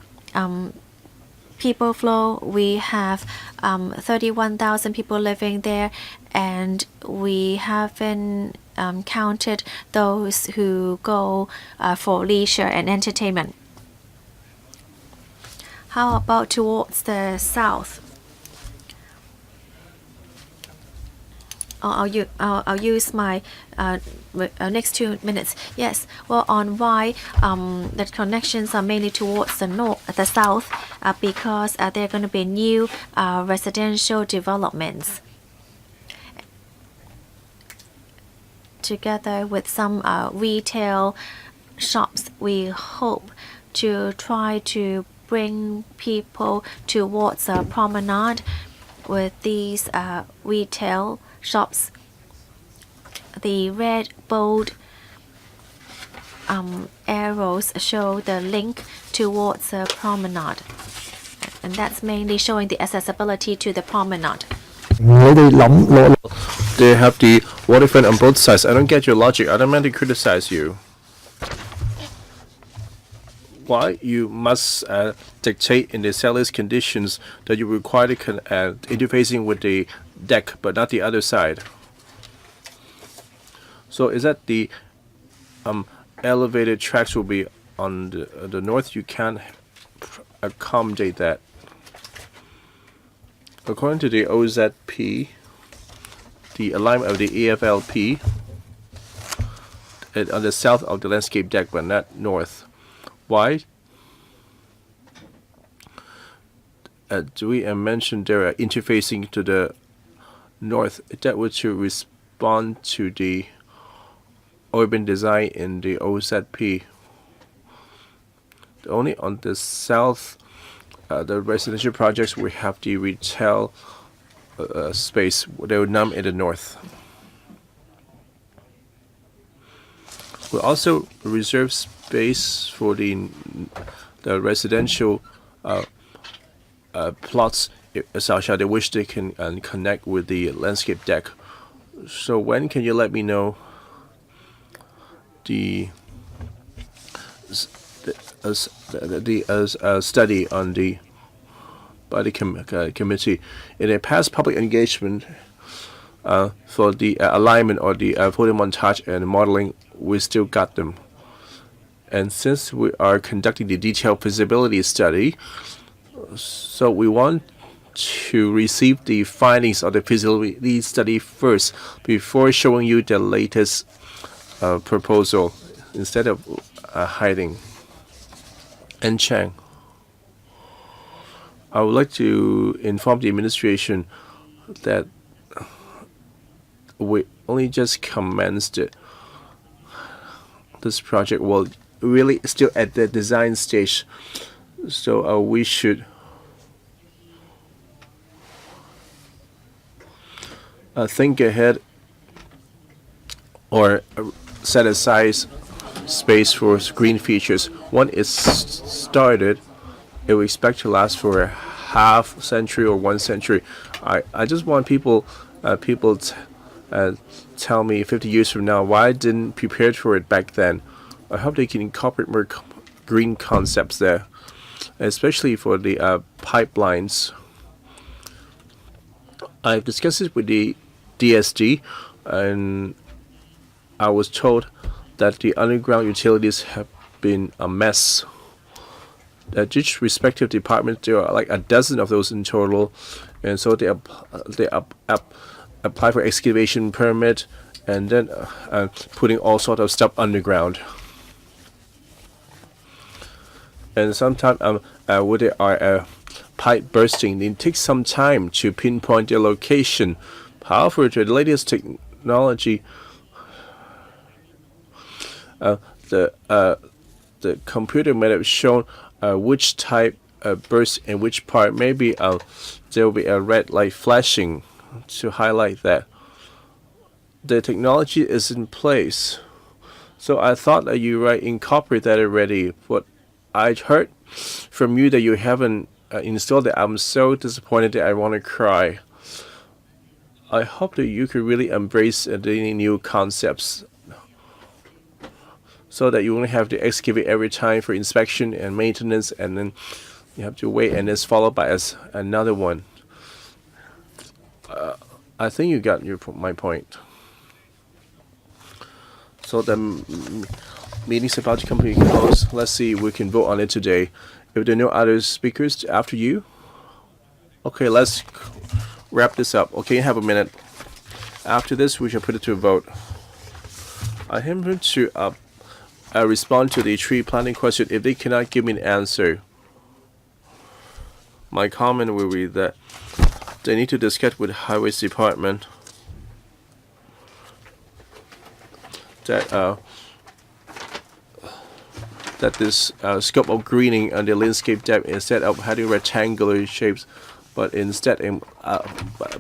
people flow. We have 31,000 people living there, and we haven't counted those who go for leisure and entertainment. How about towards the south? I'll use my next 2 minutes. Yes. Well, on why the connections are mainly towards the south, because there are going to be new residential developments, together with some retail shops. We hope to try to bring people towards a promenade with these retail shops. The red bold arrows show the link towards a promenade, and that's mainly showing the accessibility to the promenade.
They have the waterfront on both sides. I don't get your logic. I don't mean to criticize you. Why you must dictate in the seller's conditions that you require the interfacing with the deck, but not the other side? So is that the elevated tracks will be on the north? You can't accommodate that. According to the OZP, the alignment of the EFLP on the south of the landscape deck, but not north. Why? Do we mention there are interfacing to the north? That would to respond to the urban design in the OZP. Only on the south the residential projects, we have the retail space, the Nam in the north. We also reserve space for the residential plots, should they wish they can connect with the landscape deck. So when can you let me know the study on the by the committee in a past public engagement for the alignment or the photomontage and modeling? We still got them, and since we are conducting the detailed feasibility study, so we want to receive the findings of the feasibility study first before showing you the latest proposal, instead of hiding. And Chang, I would like to inform the administration that we only just commenced this project. Well, really still at the design stage, so we should think ahead or set aside space for green features. When it's started, it will expect to last for a half century or 1 century. I just want people tell me 50 years from now why I didn't prepare for it back then. I hope they can incorporate more green concepts there, especially for the pipelines. I've discussed it with the DSD, and I was told that the underground utilities have been a mess. At each respective department, there are like a dozen of those in total, and so they apply for excavation permit, and then putting all sort of stuff underground. And sometimes when there are pipe bursting, it takes some time to pinpoint their location. However, the latest technology, the computer might have shown which type burst in which part. Maybe there will be a red light flashing to highlight that. The technology is in place. So I thought that you incorporate that already. What I heard from you that you haven't installed it, I'm so disappointed that I want to cry. I hope that you could really embrace the new concepts, so that you only have to excavate every time for inspection and maintenance, and then you have to wait, and it's followed by another one. I think you got my point. So the meeting's about to come to a close. Let's see if we can vote on it today. If there are no other speakers after you, okay, let's wrap this up. Okay, have a minute. After this, we shall put it to a vote. I am going to respond to the tree planting question if they cannot give me an answer. My comment will be that they need to discuss with the Highways Department that this scope of greening on the landscape depth, instead of having rectangular shapes, but instead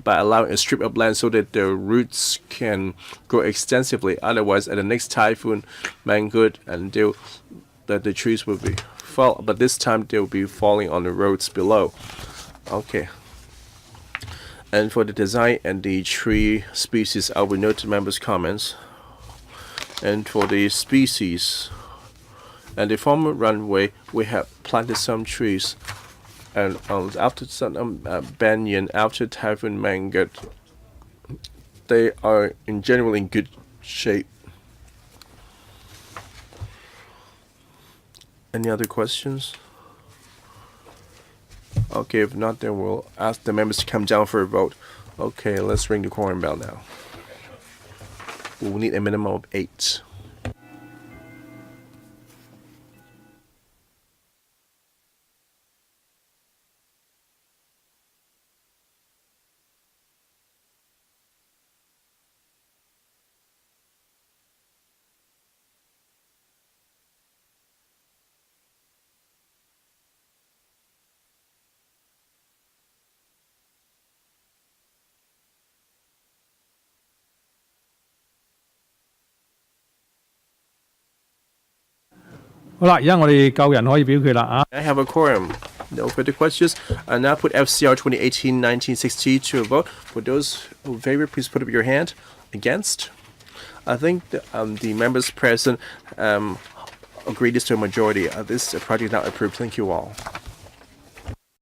by allowing a strip of land so that the roots can grow extensively. Otherwise, at the next typhoon, Manggut, and the trees will be fall. But this time they will be falling on the roads below. Okay. And for the design and the tree species, I will note the members' comments. And for the species and the former runway, we have planted some trees. And after some banyan, after typhoon Manggut, they are in general in good shape. Any other questions? Okay, if not, then we'll ask the members to come down for a vote. Okay, let's ring the quorum bell now. We'll need a minimum of 8.
好啦，而家我哋夠人可以表決啦啊！
I have a quorum. No further questions. I now put FCR 2018-1960 to a vote. For those who favor, please put up your hand. Against? I think the members present agree this to a majority. This project is now approved. Thank you all.